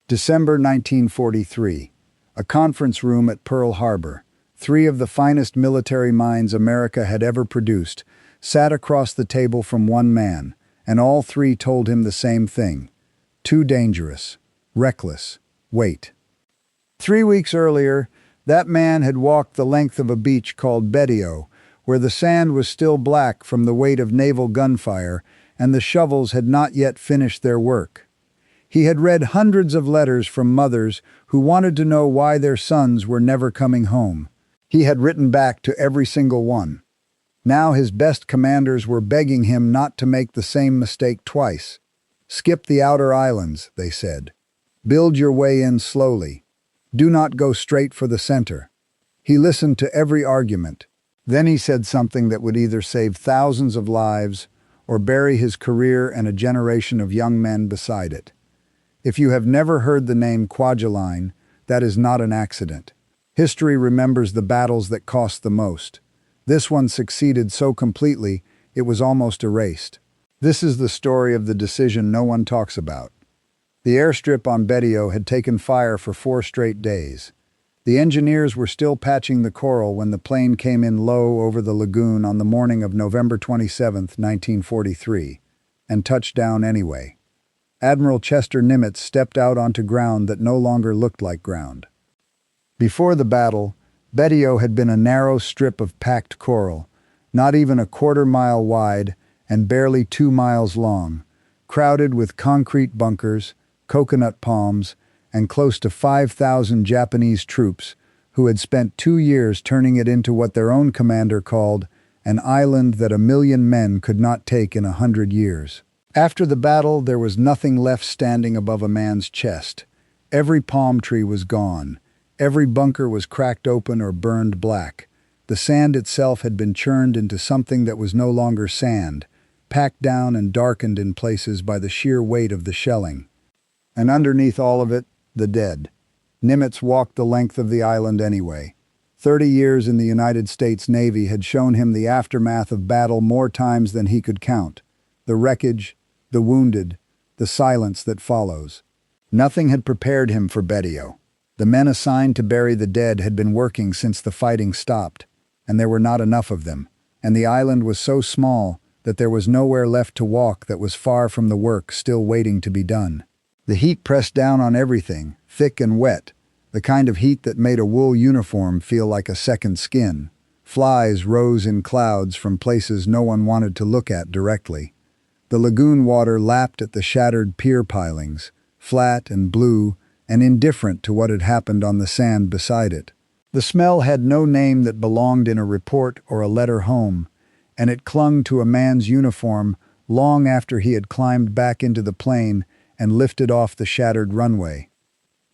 December 1943. A conference room at Pearl Harbor. Three of the finest military minds America had ever produced sat across the table from one man, and all three told him the same thing. Too dangerous. Reckless. Wait. 3 weeks earlier, that man had walked the length of a beach called Bedio, where the sand was still black from the weight of naval gunfire, and the shovels had not yet finished their work. He had read hundreds of letters from mothers who wanted to know why their sons were never coming home. He had written back to every single one. Now his best commanders were begging him not to make the same mistake twice. Skip the outer islands, they said. Build your way in slowly. Do not go straight for the center. He listened to every argument. Then he said something that would either save thousands of lives or bury his career and a generation of young men beside it. If you have never heard the name Kwajalein, that is not an accident. History remembers the battles that cost the most. This one succeeded so completely, it was almost erased. This is the story of the decision no one talks about. The airstrip on Bedio had taken fire for 4 straight days. The engineers were still patching the coral when the plane came in low over the lagoon on the morning of November 27, 1943, and touched down anyway. Admiral Chester Nimitz stepped out onto ground that no longer looked like ground. Before the battle, Bedio had been a narrow strip of packed coral, not even a quarter-mile wide and barely 2 miles long, crowded with concrete bunkers, coconut palms, and close to 5,000 Japanese troops who had spent 2 years turning it into what their own commander called an island that 1,000,000 men could not take in 100 years. After the battle, there was nothing left standing above a man's chest. Every palm tree was gone. Every bunker was cracked open or burned black. The sand itself had been churned into something that was no longer sand, packed down and darkened in places by the sheer weight of the shelling. And underneath all of it, the dead. Nimitz walked the length of the island anyway. 30 years in the United States Navy had shown him the aftermath of battle more times than he could count. The wreckage, the wounded, the silence that follows. Nothing had prepared him for Bedio. The men assigned to bury the dead had been working since the fighting stopped, and there were not enough of them, and the island was so small that there was nowhere left to walk that was far from the work still waiting to be done. The heat pressed down on everything, thick and wet, the kind of heat that made a wool uniform feel like a second skin. Flies rose in clouds from places no one wanted to look at directly. The lagoon water lapped at the shattered pier pilings, flat and blue and indifferent to what had happened on the sand beside it. The smell had no name that belonged in a report or a letter home, and it clung to a man's uniform long after he had climbed back into the plane and lifted off the shattered runway.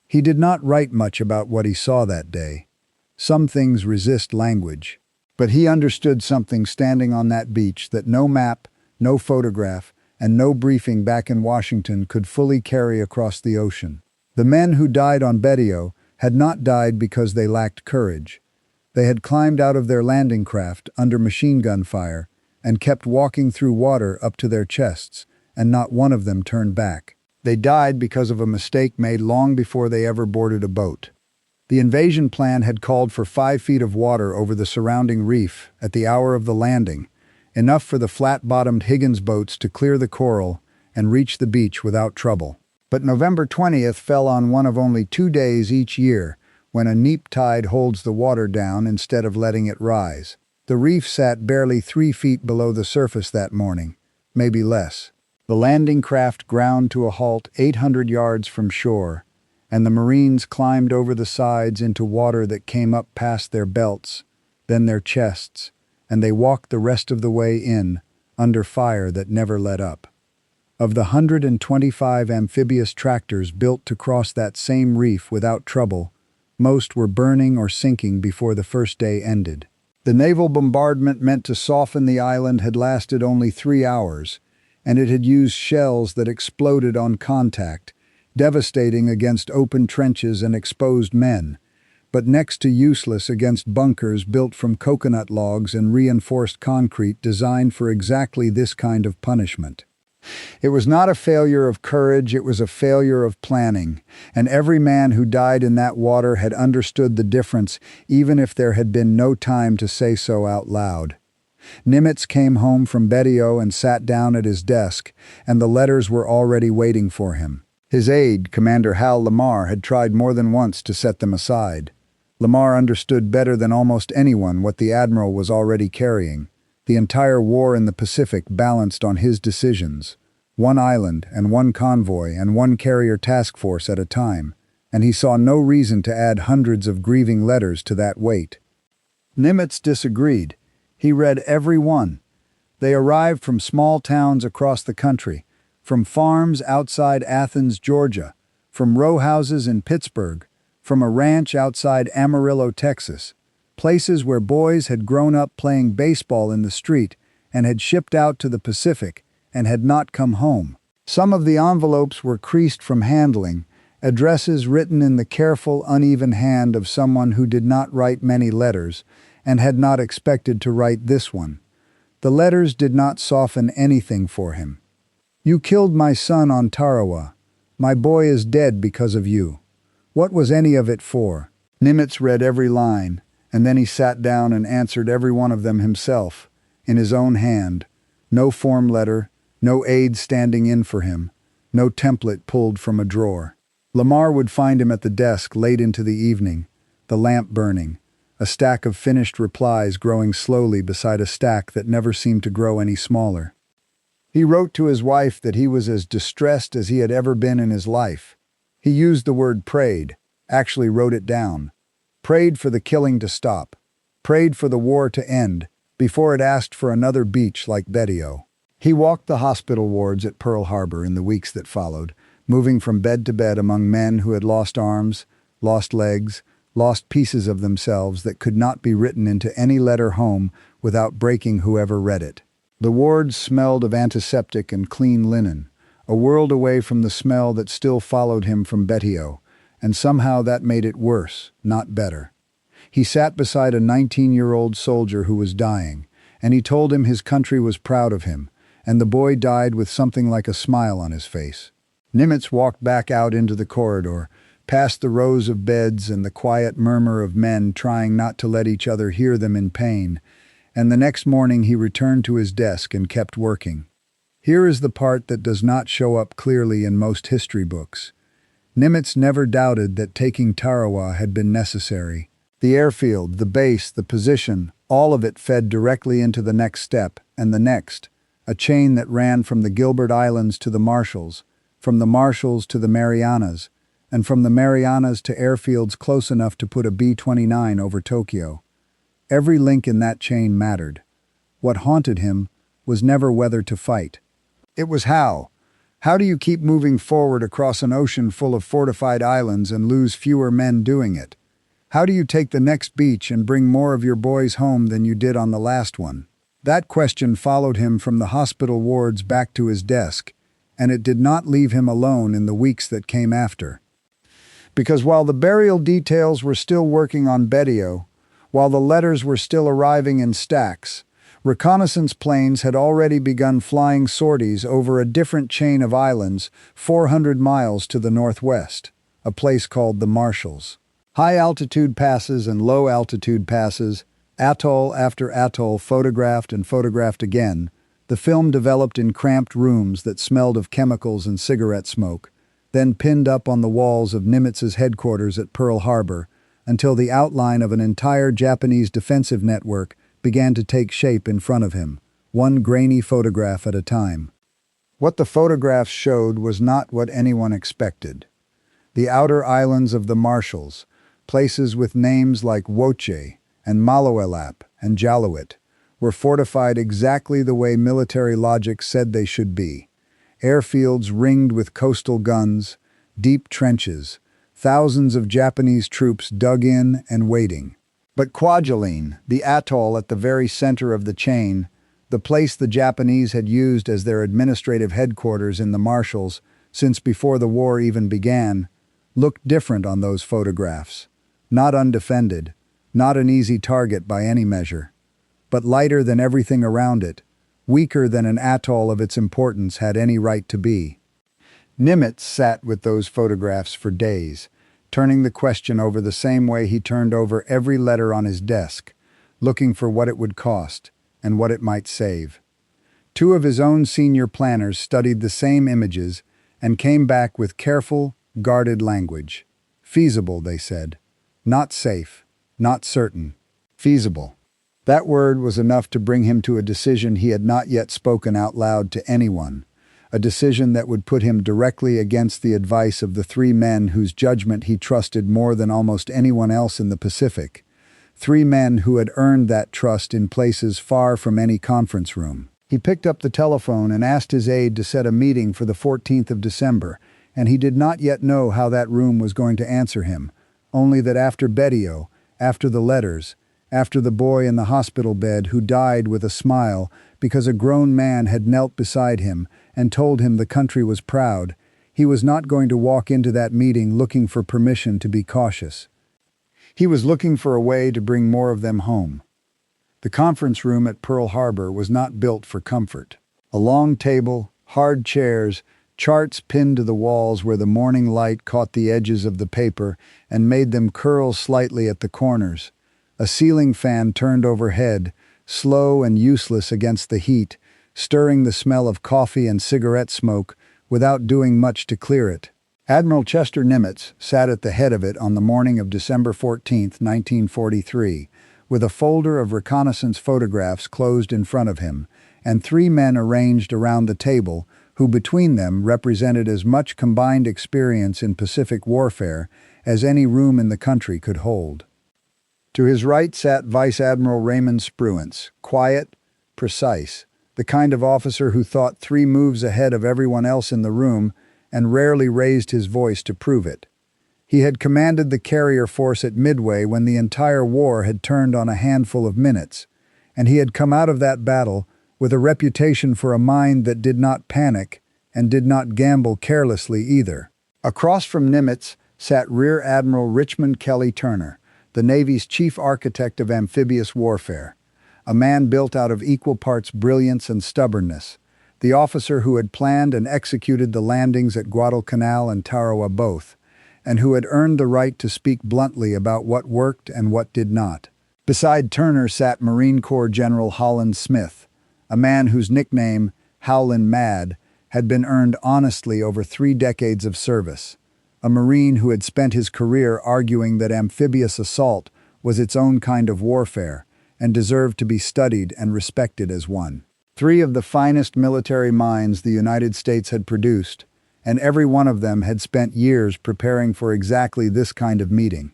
He did not write much about what he saw that day. Some things resist language, but he understood something standing on that beach that no map, no photograph, and no briefing back in Washington could fully carry across the ocean. The men who died on Bedio had not died because they lacked courage. They had climbed out of their landing craft under machine gun fire and kept walking through water up to their chests, and not one of them turned back. They died because of a mistake made long before they ever boarded a boat. The invasion plan had called for 5 feet of water over the surrounding reef at the hour of the landing, enough for the flat-bottomed Higgins boats to clear the coral and reach the beach without trouble. But November 20th fell on one of only 2 days each year when a neap tide holds the water down instead of letting it rise. The reef sat barely 3 feet below the surface that morning, maybe less. The landing craft ground to a halt 800 yards from shore, and the Marines climbed over the sides into water that came up past their belts, then their chests, and they walked the rest of the way in, under fire that never let up. Of the 125 amphibious tractors built to cross that same reef without trouble, most were burning or sinking before the first day ended. The naval bombardment meant to soften the island had lasted only 3 hours, and it had used shells that exploded on contact, devastating against open trenches and exposed men, but next to useless against bunkers built from coconut logs and reinforced concrete designed for exactly this kind of punishment. It was not a failure of courage, it was a failure of planning, and every man who died in that water had understood the difference, even if there had been no time to say so out loud. Nimitz came home from Betio and sat down at his desk, and the letters were already waiting for him. His aide, Commander Hal Lamar, had tried more than once to set them aside. Lamar understood better than almost anyone what the Admiral was already carrying. The entire war in the Pacific balanced on his decisions. One island and one convoy and one carrier task force at a time, and he saw no reason to add hundreds of grieving letters to that weight. Nimitz disagreed. He read every one. They arrived from small towns across the country, from farms outside Athens, Georgia, from row houses in Pittsburgh, from a ranch outside Amarillo, Texas, places where boys had grown up playing baseball in the street and had shipped out to the Pacific and had not come home. Some of the envelopes were creased from handling, addresses written in the careful, uneven hand of someone who did not write many letters and had not expected to write this one. The letters did not soften anything for him. "You killed my son on Tarawa. My boy is dead because of you. What was any of it for?" Nimitz read every line, and then he sat down and answered every one of them himself, in his own hand. No form letter, no aide standing in for him, no template pulled from a drawer. Lamar would find him at the desk late into the evening, the lamp burning, a stack of finished replies growing slowly beside a stack that never seemed to grow any smaller. He wrote to his wife that he was as distressed as he had ever been in his life. He used the word prayed, actually wrote it down. Prayed for the killing to stop. Prayed for the war to end, before it asked for another beach like Betio. He walked the hospital wards at Pearl Harbor in the weeks that followed, moving from bed to bed among men who had lost arms, lost legs, lost pieces of themselves that could not be written into any letter home without breaking whoever read it. The wards smelled of antiseptic and clean linen, a world away from the smell that still followed him from Betio, and somehow that made it worse, not better. He sat beside a 19-year-old soldier who was dying, and he told him his country was proud of him, and the boy died with something like a smile on his face. Nimitz walked back out into the corridor, past the rows of beds and the quiet murmur of men trying not to let each other hear them in pain, and the next morning he returned to his desk and kept working. Here is the part that does not show up clearly in most history books. Nimitz never doubted that taking Tarawa had been necessary. The airfield, the base, the position, all of it fed directly into the next step, and the next, a chain that ran from the Gilbert Islands to the Marshalls, from the Marshalls to the Marianas, and from the Marianas to airfields close enough to put a B-29 over Tokyo. Every link in that chain mattered. What haunted him was never whether to fight. It was how. How do you keep moving forward across an ocean full of fortified islands and lose fewer men doing it? How do you take the next beach and bring more of your boys home than you did on the last one? That question followed him from the hospital wards back to his desk, and it did not leave him alone in the weeks that came after. Because while the burial details were still working on Betio, while the letters were still arriving in stacks, reconnaissance planes had already begun flying sorties over a different chain of islands 400 miles to the northwest, a place called the Marshalls. High-altitude passes and low-altitude passes, atoll after atoll photographed and photographed again, the film developed in cramped rooms that smelled of chemicals and cigarette smoke, then pinned up on the walls of Nimitz's headquarters at Pearl Harbor, until the outline of an entire Japanese defensive network began to take shape in front of him, one grainy photograph at a time. What the photographs showed was not what anyone expected. The outer islands of the Marshalls, places with names like Woche and Maloelap and Jalowit, were fortified exactly the way military logic said they should be. Airfields ringed with coastal guns, deep trenches, thousands of Japanese troops dug in and waiting. But Kwajalein, the atoll at the very center of the chain, the place the Japanese had used as their administrative headquarters in the Marshalls since before the war even began, looked different on those photographs. Not undefended, not an easy target by any measure, but lighter than everything around it, weaker than an atoll of its importance had any right to be. Nimitz sat with those photographs for days, turning the question over the same way he turned over every letter on his desk, looking for what it would cost and what it might save. Two of his own senior planners studied the same images and came back with careful, guarded language. Feasible, they said. Not safe. Not certain. Feasible. That word was enough to bring him to a decision he had not yet spoken out loud to anyone, a decision that would put him directly against the advice of the three men whose judgment he trusted more than almost anyone else in the Pacific, three men who had earned that trust in places far from any conference room. He picked up the telephone and asked his aide to set a meeting for the 14th of December, and he did not yet know how that room was going to answer him, only that after Bedio, after the letters, after the boy in the hospital bed who died with a smile because a grown man had knelt beside him and told him the country was proud, he was not going to walk into that meeting looking for permission to be cautious. He was looking for a way to bring more of them home. The conference room at Pearl Harbor was not built for comfort. A long table, hard chairs, charts pinned to the walls where the morning light caught the edges of the paper and made them curl slightly at the corners. A ceiling fan turned overhead, slow and useless against the heat, stirring the smell of coffee and cigarette smoke without doing much to clear it. Admiral Chester Nimitz sat at the head of it on the morning of December 14, 1943, with a folder of reconnaissance photographs closed in front of him, and three men arranged around the table who between them represented as much combined experience in Pacific warfare as any room in the country could hold. To his right sat Vice Admiral Raymond Spruance, quiet, precise, the kind of officer who thought 3 moves ahead of everyone else in the room and rarely raised his voice to prove it. He had commanded the carrier force at Midway when the entire war had turned on a handful of minutes, and he had come out of that battle with a reputation for a mind that did not panic and did not gamble carelessly either. Across from Nimitz sat Rear Admiral Richmond Kelly Turner, the Navy's chief architect of amphibious warfare, a man built out of equal parts brilliance and stubbornness, the officer who had planned and executed the landings at Guadalcanal and Tarawa both, and who had earned the right to speak bluntly about what worked and what did not. Beside Turner sat Marine Corps General Holland Smith, a man whose nickname, Howlin' Mad, had been earned honestly over 3 decades of service, a Marine who had spent his career arguing that amphibious assault was its own kind of warfare and deserved to be studied and respected as one. 3 of the finest military minds the United States had produced, and every one of them had spent years preparing for exactly this kind of meeting.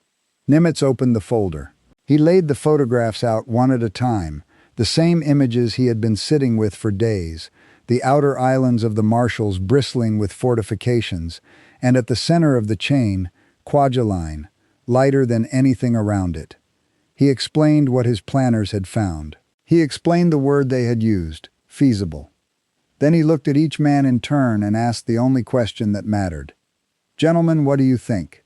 Nimitz opened the folder. He laid the photographs out one at a time, the same images he had been sitting with for days, the outer islands of the Marshalls bristling with fortifications, and at the center of the chain, Kwajalein, lighter than anything around it. He explained what his planners had found. He explained the word they had used, feasible. Then he looked at each man in turn and asked the only question that mattered. "Gentlemen, what do you think?"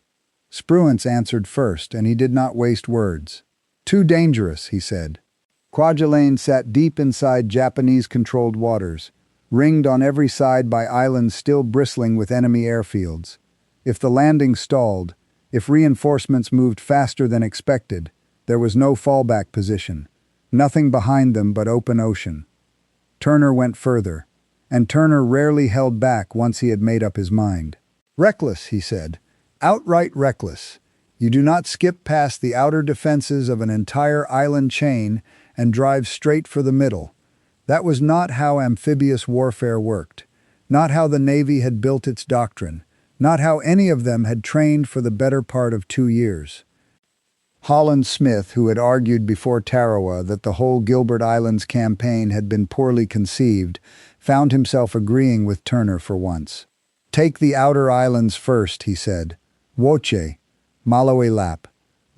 Spruance answered first, and he did not waste words. "Too dangerous," he said. Kwajalein sat deep inside Japanese-controlled waters, ringed on every side by islands still bristling with enemy airfields. If the landing stalled, if reinforcements moved faster than expected, there was no fallback position, nothing behind them but open ocean. Turner went further, and Turner rarely held back once he had made up his mind. "Reckless," he said, "outright reckless. You do not skip past the outer defenses of an entire island chain and drive straight for the middle. That was not how amphibious warfare worked, not how the Navy had built its doctrine, not how any of them had trained for the better part of 2 years." Holland Smith, who had argued before Tarawa that the whole Gilbert Islands campaign had been poorly conceived, found himself agreeing with Turner for once. "Take the outer islands first," he said. "Woche, Malawi-Lap.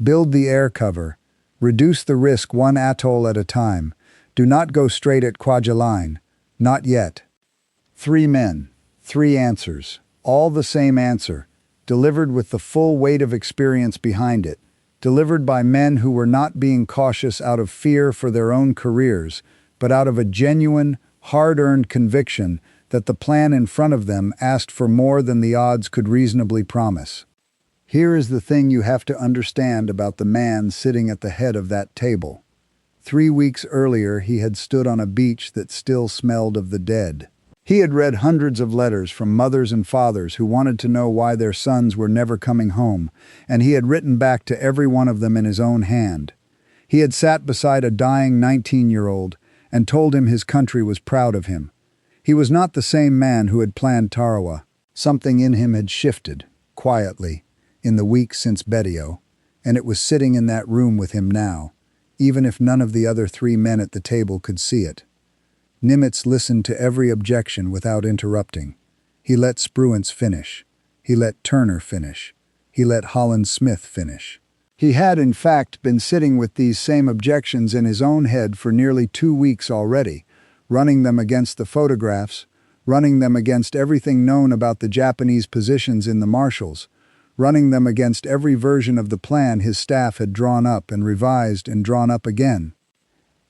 Build the air cover. Reduce the risk one atoll at a time. Do not go straight at Kwajalein. Not yet." 3 men, 3 answers, all the same answer, delivered with the full weight of experience behind it, delivered by men who were not being cautious out of fear for their own careers, but out of a genuine, hard-earned conviction that the plan in front of them asked for more than the odds could reasonably promise. Here is the thing you have to understand about the man sitting at the head of that table. 3 weeks earlier, he had stood on a beach that still smelled of the dead. He had read hundreds of letters from mothers and fathers who wanted to know why their sons were never coming home, and he had written back to every one of them in his own hand. He had sat beside a dying 19-year-old and told him his country was proud of him. He was not the same man who had planned Tarawa. Something in him had shifted, quietly, in the weeks since Bedio, and it was sitting in that room with him now, even if none of the other 3 men at the table could see it. Nimitz listened to every objection without interrupting. He let Spruance finish. He let Turner finish. He let Holland Smith finish. He had, in fact, been sitting with these same objections in his own head for nearly 2 weeks already, running them against the photographs, running them against everything known about the Japanese positions in the Marshalls, running them against every version of the plan his staff had drawn up and revised and drawn up again.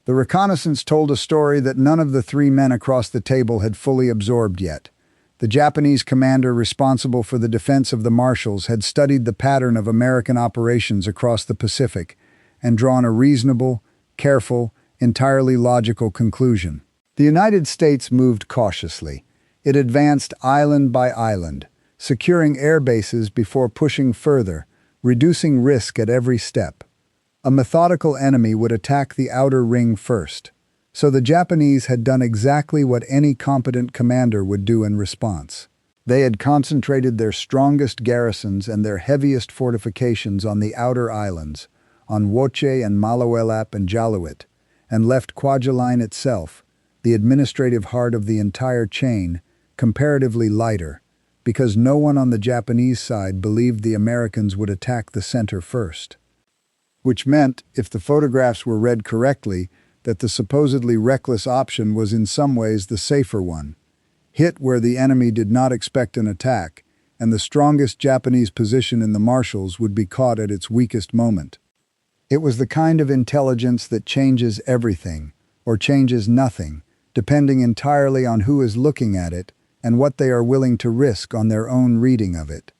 The reconnaissance told a story that none of the 3 men across the table had fully absorbed yet. The Japanese commander responsible for the defense of the Marshalls had studied the pattern of American operations across the Pacific and drawn a reasonable, careful, entirely logical conclusion. The United States moved cautiously. It advanced island by island, securing air bases before pushing further, reducing risk at every step. A methodical enemy would attack the outer ring first, so the Japanese had done exactly what any competent commander would do in response. They had concentrated their strongest garrisons and their heaviest fortifications on the outer islands, on Woche and Malawelap and Jaluit, and left Kwajalein itself, the administrative heart of the entire chain, comparatively lighter, because no one on the Japanese side believed the Americans would attack the center first. Which meant, if the photographs were read correctly, that the supposedly reckless option was in some ways the safer one. Hit where the enemy did not expect an attack, and the strongest Japanese position in the Marshalls would be caught at its weakest moment. It was the kind of intelligence that changes everything, or changes nothing, depending entirely on who is looking at it and what they are willing to risk on their own reading of it.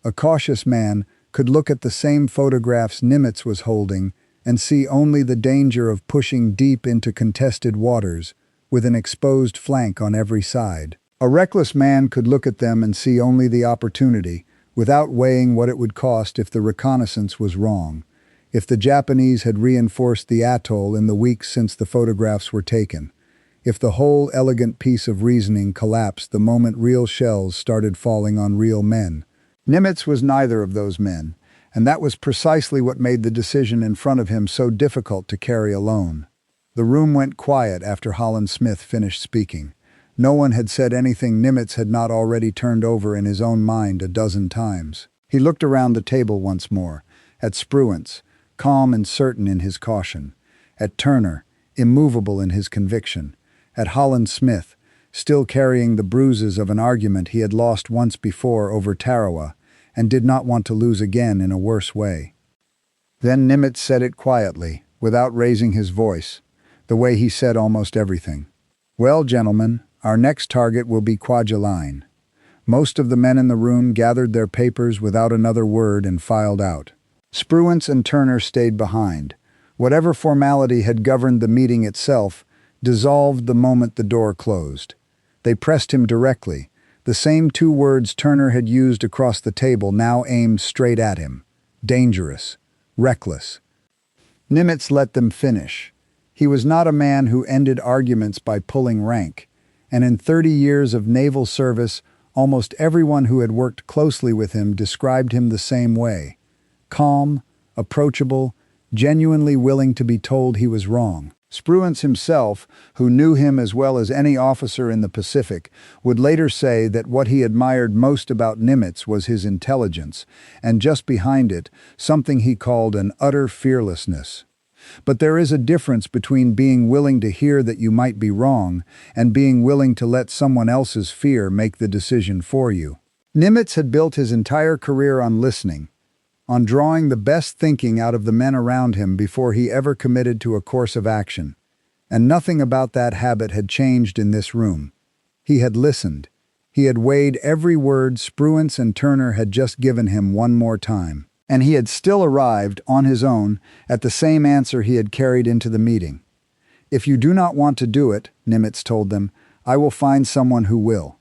A cautious man could look at the same photographs Nimitz was holding and see only the danger of pushing deep into contested waters with an exposed flank on every side. A reckless man could look at them and see only the opportunity, without weighing what it would cost if the reconnaissance was wrong, if the Japanese had reinforced the atoll in the weeks since the photographs were taken, if the whole elegant piece of reasoning collapsed the moment real shells started falling on real men. Nimitz was neither of those men, and that was precisely what made the decision in front of him so difficult to carry alone. The room went quiet after Holland Smith finished speaking. No one had said anything Nimitz had not already turned over in his own mind a dozen times. He looked around the table once more, at Spruance, calm and certain in his caution, at Turner, immovable in his conviction, at Holland Smith, still carrying the bruises of an argument he had lost once before over Tarawa and did not want to lose again in a worse way. Then Nimitz said it quietly, without raising his voice, the way he said almost everything. "Well, gentlemen, our next target will be Kwajalein." Most of the men in the room gathered their papers without another word and filed out. Spruance and Turner stayed behind. Whatever formality had governed the meeting itself dissolved the moment the door closed. They pressed him directly. The same 2 words Turner had used across the table now aimed straight at him. Dangerous. Reckless. Nimitz let them finish. He was not a man who ended arguments by pulling rank, and in 30 years of naval service, almost everyone who had worked closely with him described him the same way. Calm, approachable, genuinely willing to be told he was wrong. Spruance himself, who knew him as well as any officer in the Pacific, would later say that what he admired most about Nimitz was his intelligence, and just behind it, something he called an utter fearlessness. But there is a difference between being willing to hear that you might be wrong and being willing to let someone else's fear make the decision for you. Nimitz had built his entire career on listening, on drawing the best thinking out of the men around him before he ever committed to a course of action. And nothing about that habit had changed in this room. He had listened. He had weighed every word Spruance and Turner had just given him one more time. And he had still arrived, on his own, at the same answer he had carried into the meeting. "If you do not want to do it," Nimitz told them, "I will find someone who will."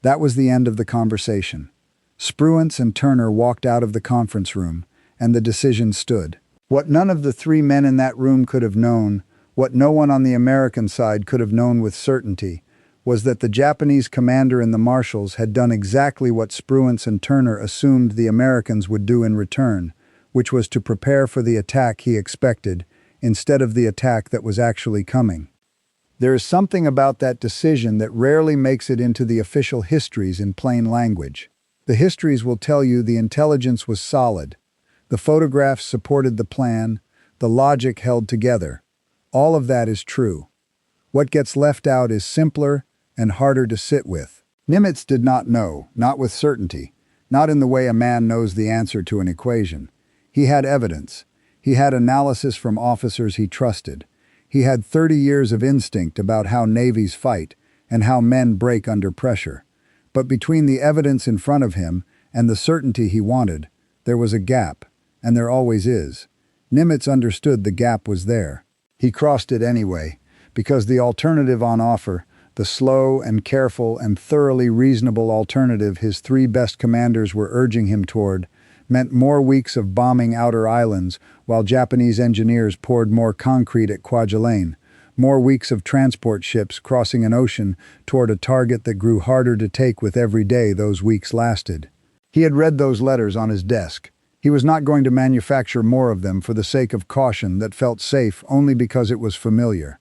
That was the end of the conversation. Spruance and Turner walked out of the conference room, and the decision stood. What none of the three men in that room could have known, what no one on the American side could have known with certainty, was that the Japanese commander in the marshals had done exactly what Spruance and Turner assumed the Americans would do in return, which was to prepare for the attack he expected, instead of the attack that was actually coming. There is something about that decision that rarely makes it into the official histories in plain language. The histories will tell you the intelligence was solid, the photographs supported the plan, the logic held together. All of that is true. What gets left out is simpler and harder to sit with. Nimitz did not know, not with certainty, not in the way a man knows the answer to an equation. He had evidence. He had analysis from officers he trusted. He had 30 years of instinct about how navies fight and how men break under pressure. But between the evidence in front of him and the certainty he wanted, there was a gap, and there always is. Nimitz understood the gap was there. He crossed it anyway, because the alternative on offer, the slow and careful and thoroughly reasonable alternative his three best commanders were urging him toward, meant more weeks of bombing outer islands while Japanese engineers poured more concrete at Kwajalein, more weeks of transport ships crossing an ocean toward a target that grew harder to take with every day those weeks lasted. He had read those letters on his desk. He was not going to manufacture more of them for the sake of caution that felt safe only because it was familiar.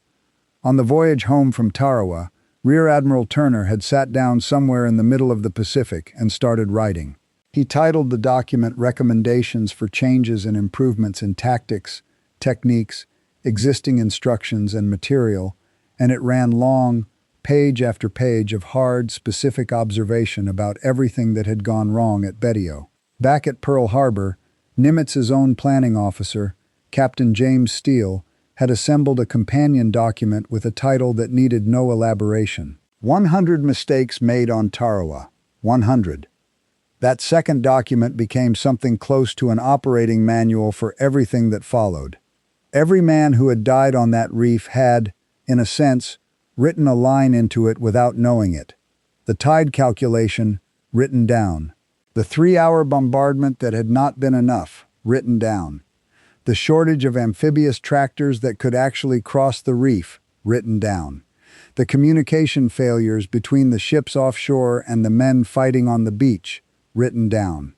On the voyage home from Tarawa, Rear Admiral Turner had sat down somewhere in the middle of the Pacific and started writing. He titled the document Recommendations for Changes and Improvements in Tactics, Techniques, Existing Instructions and Material, and it ran long, page after page of hard, specific observation about everything that had gone wrong at Bedio. Back at Pearl Harbor, Nimitz's own planning officer, Captain James Steele, had assembled a companion document with a title that needed no elaboration. 100 Mistakes Made on Tarawa. 100. That second document became something close to an operating manual for everything that followed. Every man who had died on that reef had, in a sense, written a line into it without knowing it. The tide calculation, written down. The 3-hour bombardment that had not been enough, written down. The shortage of amphibious tractors that could actually cross the reef, written down. The communication failures between the ships offshore and the men fighting on the beach, written down.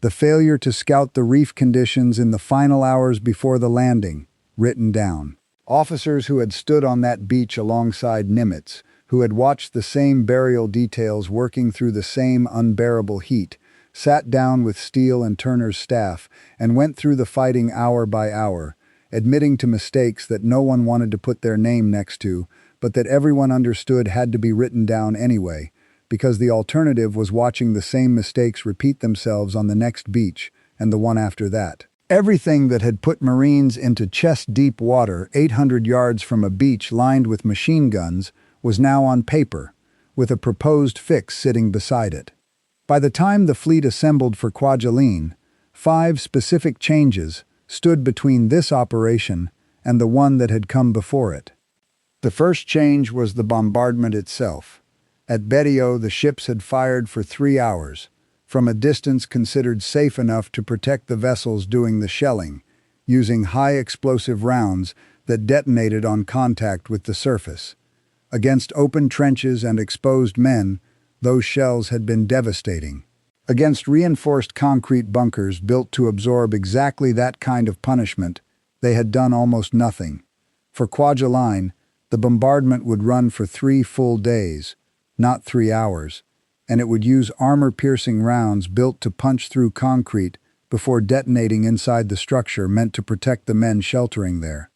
The failure to scout the reef conditions in the final hours before the landing, written down. Officers who had stood on that beach alongside Nimitz, who had watched the same burial details working through the same unbearable heat, sat down with Steele and Turner's staff and went through the fighting hour by hour, admitting to mistakes that no one wanted to put their name next to, but that everyone understood had to be written down anyway, because the alternative was watching the same mistakes repeat themselves on the next beach and the one after that. Everything that had put Marines into chest-deep water 800 yards from a beach lined with machine guns was now on paper, with a proposed fix sitting beside it. By the time the fleet assembled for Kwajalein, 5 specific changes stood between this operation and the one that had come before it. The first change was the bombardment itself. At Bedio, the ships had fired for 3 hours, from a distance considered safe enough to protect the vessels doing the shelling, using high-explosive rounds that detonated on contact with the surface. Against open trenches and exposed men, those shells had been devastating. Against reinforced concrete bunkers built to absorb exactly that kind of punishment, they had done almost nothing. For Kwajalein, the bombardment would run for 3 full days, not 3 hours, and it would use armor-piercing rounds built to punch through concrete before detonating inside the structure meant to protect the men sheltering there.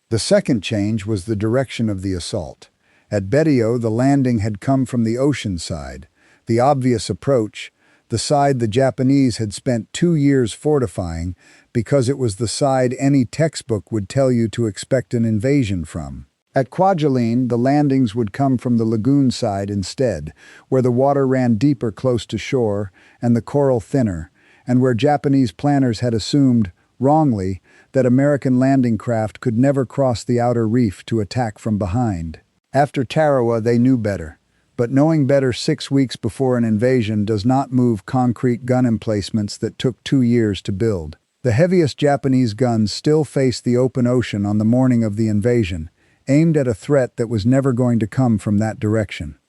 The second change was the direction of the assault. At Bedio, the landing had come from the ocean side, the obvious approach, the side the Japanese had spent 2 years fortifying because it was the side any textbook would tell you to expect an invasion from. At Kwajalein, the landings would come from the lagoon side instead, where the water ran deeper close to shore and the coral thinner, and where Japanese planners had assumed, wrongly, that American landing craft could never cross the outer reef to attack from behind. After Tarawa, they knew better. But knowing better 6 weeks before an invasion does not move concrete gun emplacements that took 2 years to build. The heaviest Japanese guns still faced the open ocean on the morning of the invasion, aimed at a threat that was never going to come from that direction.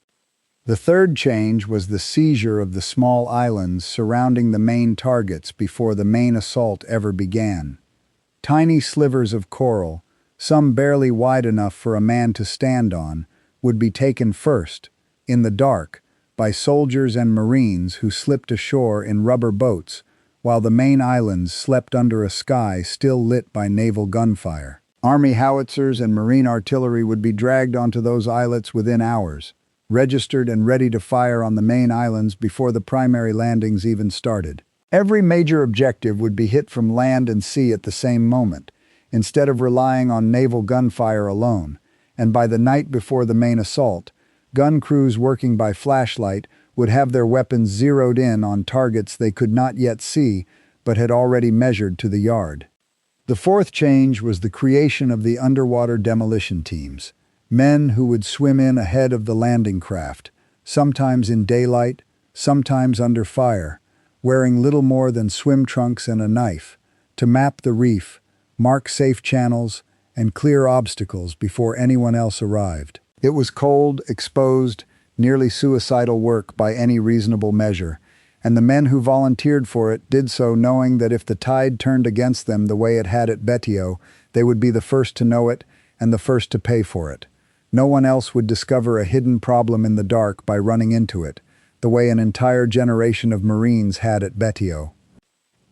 The third change was the seizure of the small islands surrounding the main targets before the main assault ever began. Tiny slivers of coral, some barely wide enough for a man to stand on, would be taken first, in the dark, by soldiers and Marines who slipped ashore in rubber boats, while the main islands slept under a sky still lit by naval gunfire. Army howitzers and Marine artillery would be dragged onto those islets within hours, registered and ready to fire on the main islands before the primary landings even started. Every major objective would be hit from land and sea at the same moment, instead of relying on naval gunfire alone, and by the night before the main assault, gun crews working by flashlight would have their weapons zeroed in on targets they could not yet see but had already measured to the yard. The fourth change was the creation of the underwater demolition teams, men who would swim in ahead of the landing craft, sometimes in daylight, sometimes under fire, wearing little more than swim trunks and a knife, to map the reef, mark safe channels, and clear obstacles before anyone else arrived. It was cold, exposed, nearly suicidal work by any reasonable measure, and the men who volunteered for it did so knowing that if the tide turned against them the way it had at Betio, they would be the first to know it and the first to pay for it. No one else would discover a hidden problem in the dark by running into it, the way an entire generation of Marines had at Betio.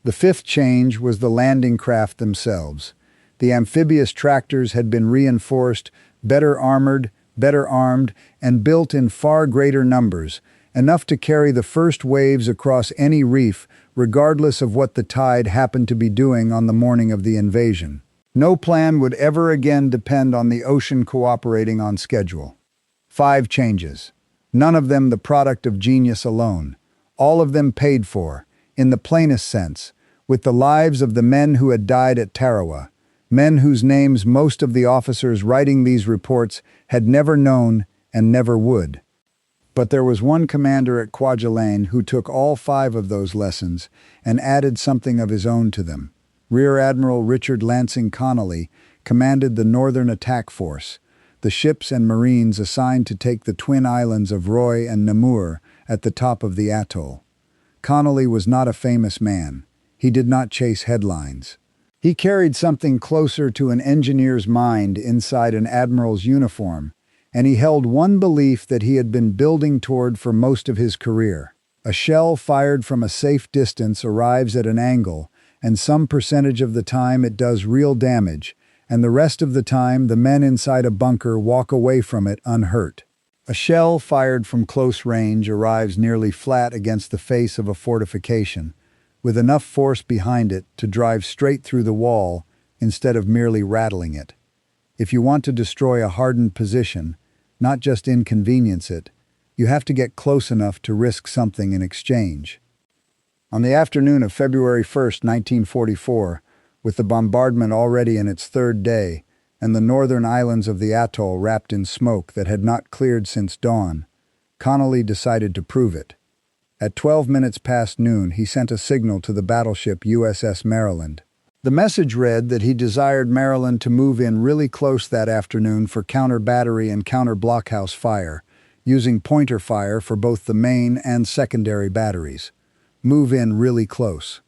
The fifth change was the landing craft themselves. The amphibious tractors had been reinforced, better armored, better armed, and built in far greater numbers, enough to carry the first waves across any reef, regardless of what the tide happened to be doing on the morning of the invasion. No plan would ever again depend on the ocean cooperating on schedule. 5 changes. None of them the product of genius alone. All of them paid for, in the plainest sense, with the lives of the men who had died at Tarawa, men whose names most of the officers writing these reports had never known and never would. But there was one commander at Kwajalein who took all 5 of those lessons and added something of his own to them. Rear Admiral Richard Lansing Connolly commanded the Northern Attack Force, the ships and Marines assigned to take the twin islands of Roy and Namur at the top of the atoll. Connolly was not a famous man. He did not chase headlines. He carried something closer to an engineer's mind inside an admiral's uniform, and he held one belief that he had been building toward for most of his career. A shell fired from a safe distance arrives at an angle, and some percentage of the time it does real damage, and the rest of the time the men inside a bunker walk away from it unhurt. A shell fired from close range arrives nearly flat against the face of a fortification, with enough force behind it to drive straight through the wall instead of merely rattling it. If you want to destroy a hardened position, not just inconvenience it, you have to get close enough to risk something in exchange. On the afternoon of February 1st, 1944, with the bombardment already in its 3rd day, and the northern islands of the atoll wrapped in smoke that had not cleared since dawn, Connolly decided to prove it. At 12 minutes past noon, he sent a signal to the battleship USS Maryland. The message read that he desired Maryland to move in really close that afternoon for counter-battery and counter-blockhouse fire, using pointer fire for both the main and secondary batteries. Move in really close.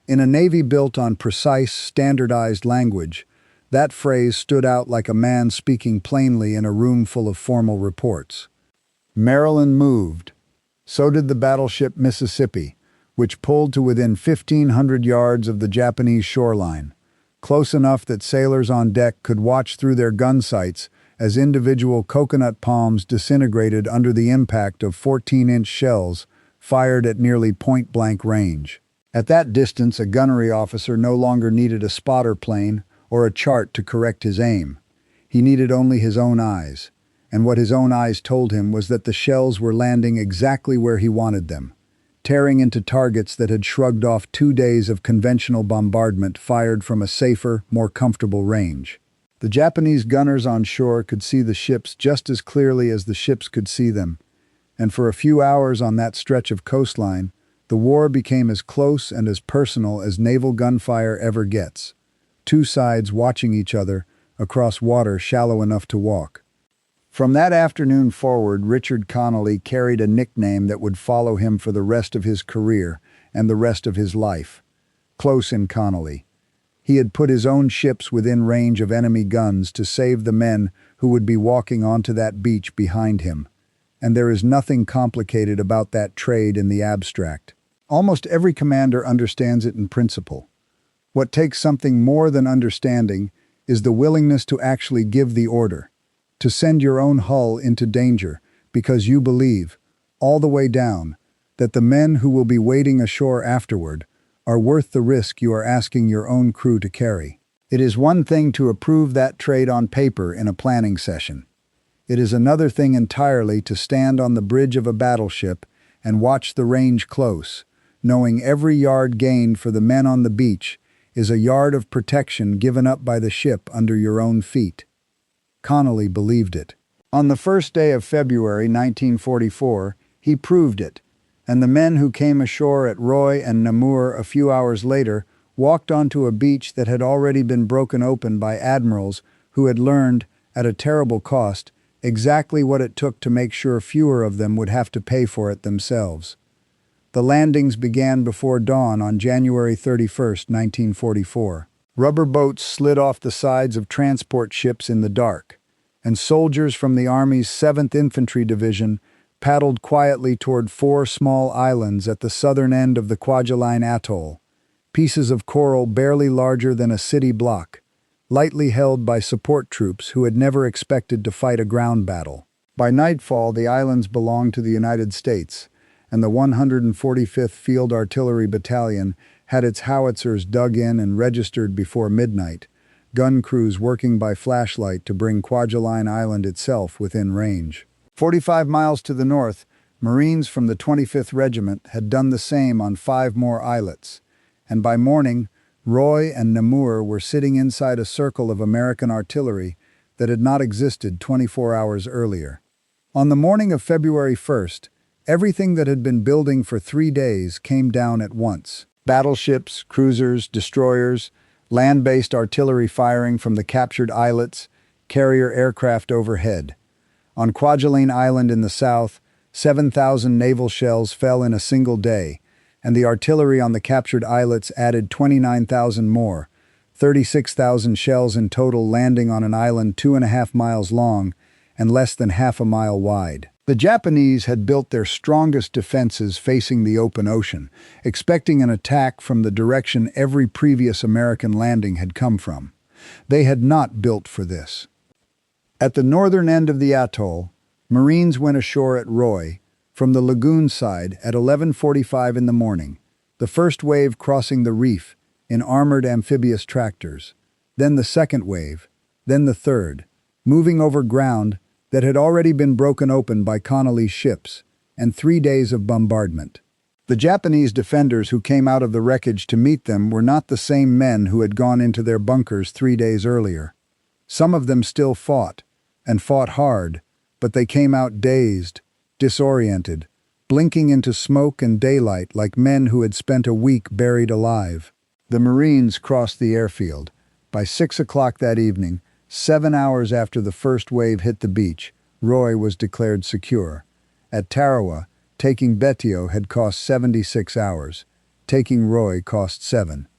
In a Navy built on precise, standardized language, that phrase stood out like a man speaking plainly in a room full of formal reports. Maryland moved. So did the battleship Mississippi, which pulled to within 1,500 yards of the Japanese shoreline, close enough that sailors on deck could watch through their gun sights as individual coconut palms disintegrated under the impact of 14-inch shells fired at nearly point-blank range. At that distance, a gunnery officer no longer needed a spotter plane or a chart to correct his aim. He needed only his own eyes, and what his own eyes told him was that the shells were landing exactly where he wanted them, tearing into targets that had shrugged off 2 days of conventional bombardment fired from a safer, more comfortable range. The Japanese gunners on shore could see the ships just as clearly as the ships could see them, and for a few hours on that stretch of coastline, the war became as close and as personal as naval gunfire ever gets. Two sides watching each other across water shallow enough to walk. From that afternoon forward, Richard Connolly carried a nickname that would follow him for the rest of his career and the rest of his life. Close in Connolly. He had put his own ships within range of enemy guns to save the men who would be walking onto that beach behind him. And there is nothing complicated about that trade in the abstract. Almost every commander understands it in principle. What takes something more than understanding is the willingness to actually give the order, to send your own hull into danger because you believe, all the way down, that the men who will be waiting ashore afterward are worth the risk you are asking your own crew to carry. It is one thing to approve that trade on paper in a planning session. It is another thing entirely to stand on the bridge of a battleship and watch the range close, knowing every yard gained for the men on the beach is a yard of protection given up by the ship under your own feet. Connolly believed it. On the first day of February 1944, he proved it, and the men who came ashore at Roy and Namur a few hours later walked onto a beach that had already been broken open by admirals who had learned, at a terrible cost, exactly what it took to make sure fewer of them would have to pay for it themselves. The landings began before dawn on January 31, 1944. Rubber boats slid off the sides of transport ships in the dark, and soldiers from the Army's 7th Infantry Division paddled quietly toward 4 small islands at the southern end of the Kwajalein atoll, pieces of coral barely larger than a city block, lightly held by support troops who had never expected to fight a ground battle. By nightfall, the islands belonged to the United States, and the 145th Field Artillery Battalion had its howitzers dug in and registered before midnight, gun crews working by flashlight to bring Kwajalein Island itself within range. 45 miles to the north, Marines from the 25th Regiment had done the same on 5 more islets, and by morning, Roy and Namur were sitting inside a circle of American artillery that had not existed 24 hours earlier. On the morning of February 1st, everything that had been building for 3 days came down at once. Battleships, cruisers, destroyers, land-based artillery firing from the captured islets, carrier aircraft overhead. On Kwajalein Island in the south, 7,000 naval shells fell in a single day, and the artillery on the captured islets added 29,000 more, 36,000 shells in total landing on an island 2.5 miles long and less than half a mile wide. The Japanese had built their strongest defenses facing the open ocean, expecting an attack from the direction every previous American landing had come from. They had not built for this. At the northern end of the atoll, Marines went ashore at Roy, from the lagoon side at 11:45 in the morning, the first wave crossing the reef in armored amphibious tractors, then the second wave, then the third, moving over ground that had already been broken open by Connolly's ships, and 3 days of bombardment. The Japanese defenders who came out of the wreckage to meet them were not the same men who had gone into their bunkers 3 days earlier. Some of them still fought, and fought hard, but they came out dazed, disoriented, blinking into smoke and daylight like men who had spent a week buried alive. The Marines crossed the airfield. By 6 o'clock that evening, 7 hours after the first wave hit the beach, Roy was declared secure. At Tarawa, taking Betio had cost 76 hours. Taking Roy cost 7.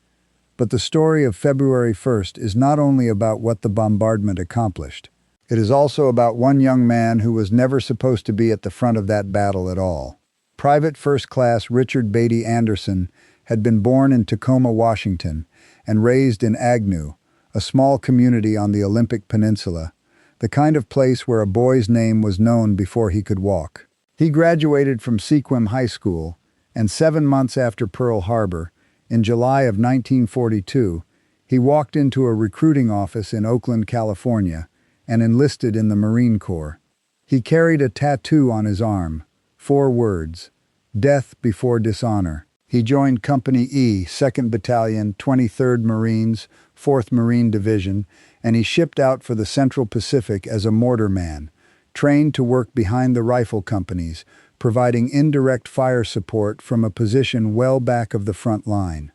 But the story of February 1st is not only about what the bombardment accomplished. It is also about one young man who was never supposed to be at the front of that battle at all. Private First Class Richard Beatty Anderson had been born in Tacoma, Washington, and raised in Agnew, a small community on the Olympic Peninsula, the kind of place where a boy's name was known before he could walk. He graduated from Sequim High School, and 7 months after Pearl Harbor, in July of 1942, he walked into a recruiting office in Oakland, California, and enlisted in the Marine Corps. He carried a tattoo on his arm, 4 words, "Death before dishonor." He joined Company E, 2nd Battalion, 23rd Marines, 4th Marine Division, and he shipped out for the Central Pacific as a mortarman, trained to work behind the rifle companies, providing indirect fire support from a position well back of the front line.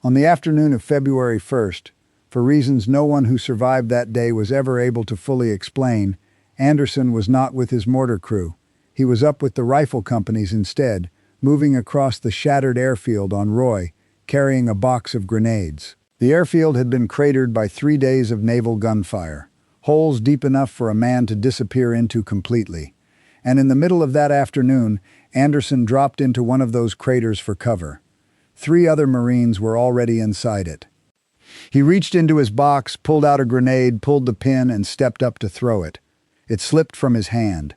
On the afternoon of February 1st, for reasons no one who survived that day was ever able to fully explain, Anderson was not with his mortar crew. He was up with the rifle companies instead, moving across the shattered airfield on Roy, carrying a box of grenades. The airfield had been cratered by 3 days of naval gunfire, holes deep enough for a man to disappear into completely. And in the middle of that afternoon, Anderson dropped into one of those craters for cover. 3 other Marines were already inside it. He reached into his box, pulled out a grenade, pulled the pin, and stepped up to throw it. It slipped from his hand.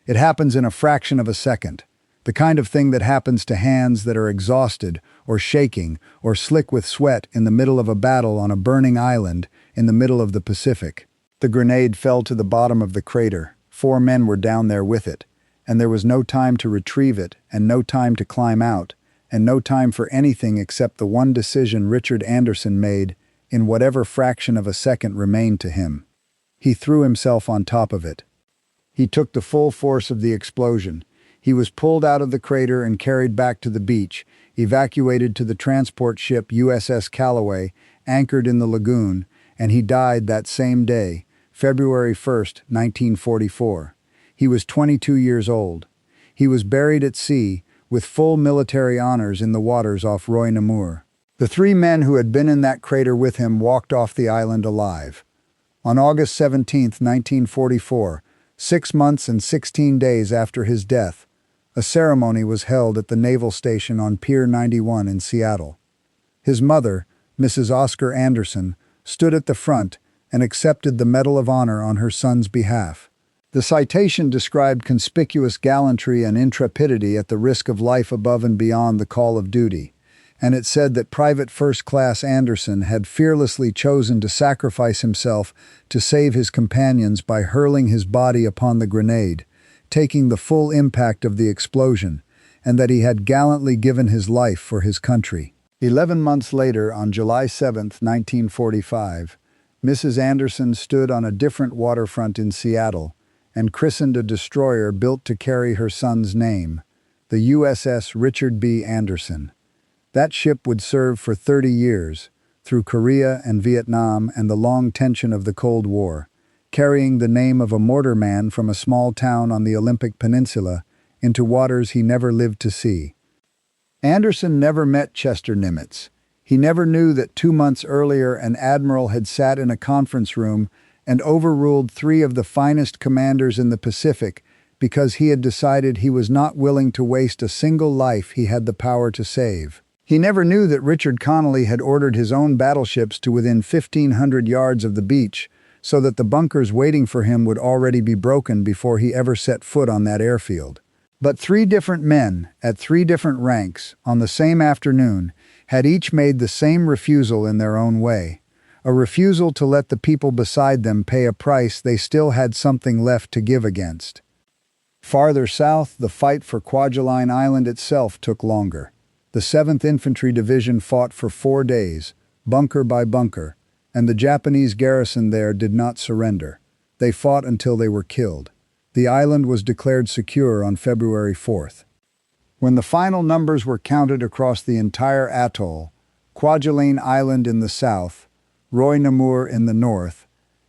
It happens in a fraction of a second. The kind of thing that happens to hands that are exhausted or shaking or slick with sweat in the middle of a battle on a burning island in the middle of the Pacific. The grenade fell to the bottom of the crater. 4 men were down there with it, and there was no time to retrieve it, and no time to climb out, and no time for anything except the one decision Richard Anderson made in whatever fraction of a second remained to him. He threw himself on top of it. He took the full force of the explosion. He was pulled out of the crater and carried back to the beach, evacuated to the transport ship USS Callaway, anchored in the lagoon, and he died that same day, February 1st, 1944. He was 22 years old. He was buried at sea, with full military honors in the waters off Roy Namur. The 3 men who had been in that crater with him walked off the island alive. On August 17, 1944, 6 months and 16 days after his death, a ceremony was held at the naval station on Pier 91 in Seattle. His mother, Mrs. Oscar Anderson, stood at the front and accepted the Medal of Honor on her son's behalf. The citation described conspicuous gallantry and intrepidity at the risk of life above and beyond the call of duty, and it said that Private First Class Anderson had fearlessly chosen to sacrifice himself to save his companions by hurling his body upon the grenade, taking the full impact of the explosion, and that he had gallantly given his life for his country. 11 months later, on July 7, 1945, Mrs. Anderson stood on a different waterfront in Seattle and christened a destroyer built to carry her son's name, the USS Richard B. Anderson. That ship would serve for 30 years, through Korea and Vietnam and the long tension of the Cold War, carrying the name of a mortarman from a small town on the Olympic Peninsula into waters he never lived to see. Anderson never met Chester Nimitz. He never knew that 2 months earlier an admiral had sat in a conference room and overruled 3 of the finest commanders in the Pacific because he had decided he was not willing to waste a single life he had the power to save. He never knew that Richard Connolly had ordered his own battleships to within 1,500 yards of the beach, so that the bunkers waiting for him would already be broken before he ever set foot on that airfield. But 3 different men, at 3 different ranks, on the same afternoon, had each made the same refusal in their own way. A refusal to let the people beside them pay a price they still had something left to give against. Farther south, the fight for Kwajalein Island itself took longer. The 7th Infantry Division fought for 4 days, bunker by bunker, and the Japanese garrison there did not surrender. They fought until they were killed. The island was declared secure on February 4th. When the final numbers were counted across the entire atoll, Kwajalein Island in the south, Roy Namur in the north,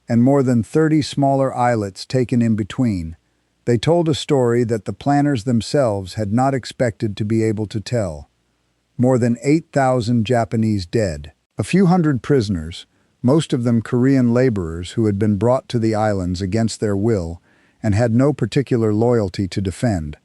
and more than 30 smaller islets taken in between, they told a story that the planners themselves had not expected to be able to tell. More than 8,000 Japanese dead, a few hundred prisoners, most of them Korean laborers who had been brought to the islands against their will and had no particular loyalty to defend.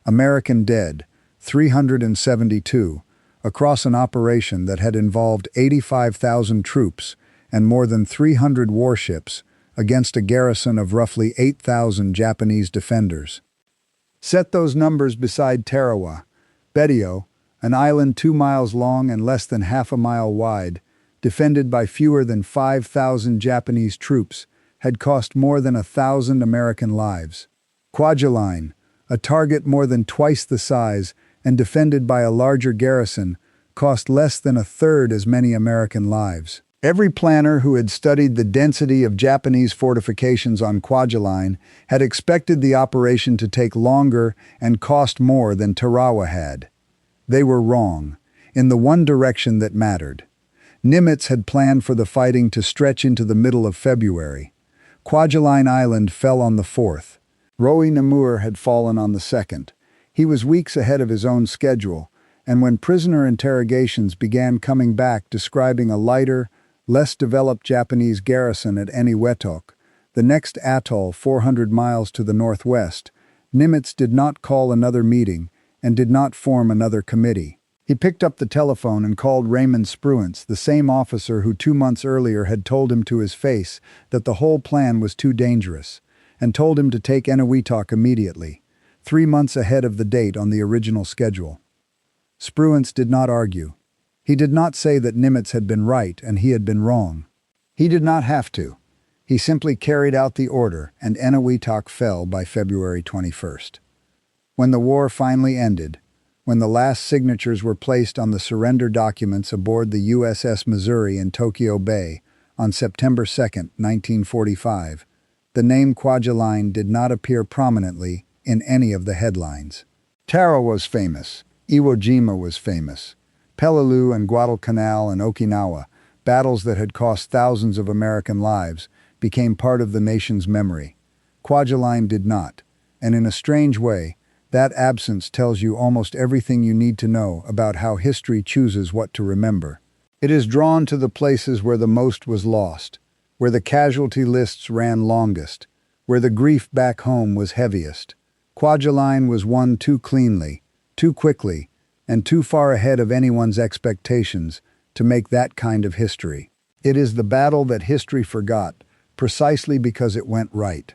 American dead, 372, across an operation that had involved 85,000 troops and more than 300 warships against a garrison of roughly 8,000 Japanese defenders. Set those numbers beside Tarawa, Betio, an island 2 miles long and less than half a mile wide, defended by fewer than 5,000 Japanese troops, had cost more than 1,000 American lives. Kwajalein, a target more than twice the size and defended by a larger garrison, cost less than a third as many American lives. Every planner who had studied the density of Japanese fortifications on Kwajalein had expected the operation to take longer and cost more than Tarawa had. They were wrong, in the one direction that mattered. Nimitz had planned for the fighting to stretch into the middle of February. Kwajalein Island fell on the 4th. Nimitz had fallen on the 2nd. He was weeks ahead of his own schedule, and when prisoner interrogations began coming back describing a lighter, less developed Japanese garrison at Eniwetok, the next atoll 400 miles to the northwest, Nimitz did not call another meeting and did not form another committee. He picked up the telephone and called Raymond Spruance, the same officer who 2 months earlier had told him to his face that the whole plan was too dangerous, and told him to take Eniwetok immediately, 3 months ahead of the date on the original schedule. Spruance did not argue. He did not say that Nimitz had been right and he had been wrong. He did not have to. He simply carried out the order, and Eniwetok fell by February 21st. When the war finally ended, when the last signatures were placed on the surrender documents aboard the USS Missouri in Tokyo Bay on September 2, 1945, the name Kwajalein did not appear prominently in any of the headlines. Tarawa was famous. Iwo Jima was famous. Peleliu and Guadalcanal and Okinawa, battles that had cost thousands of American lives, became part of the nation's memory. Kwajalein did not, and in a strange way, that absence tells you almost everything you need to know about how history chooses what to remember. It is drawn to the places where the most was lost, where the casualty lists ran longest, where the grief back home was heaviest. Kwajalein was won too cleanly, too quickly, and too far ahead of anyone's expectations to make that kind of history. It is the battle that history forgot, precisely because it went right.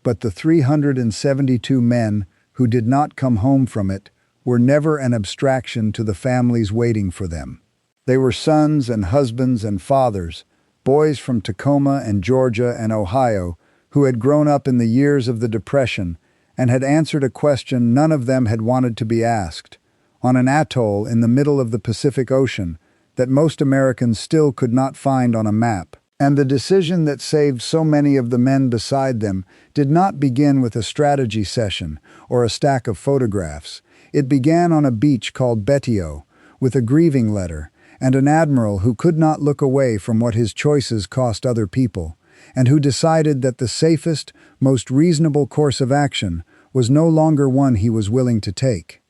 But the 372 men who did not come home from it were never an abstraction to the families waiting for them. They were sons and husbands and fathers, boys from Tacoma and Georgia and Ohio, who had grown up in the years of the Depression and had answered a question none of them had wanted to be asked, on an atoll in the middle of the Pacific Ocean that most Americans still could not find on a map. And the decision that saved so many of the men beside them did not begin with a strategy session or a stack of photographs. It began on a beach called Betio, with a grieving letter, and an admiral who could not look away from what his choices cost other people, and who decided that the safest, most reasonable course of action was no longer one he was willing to take.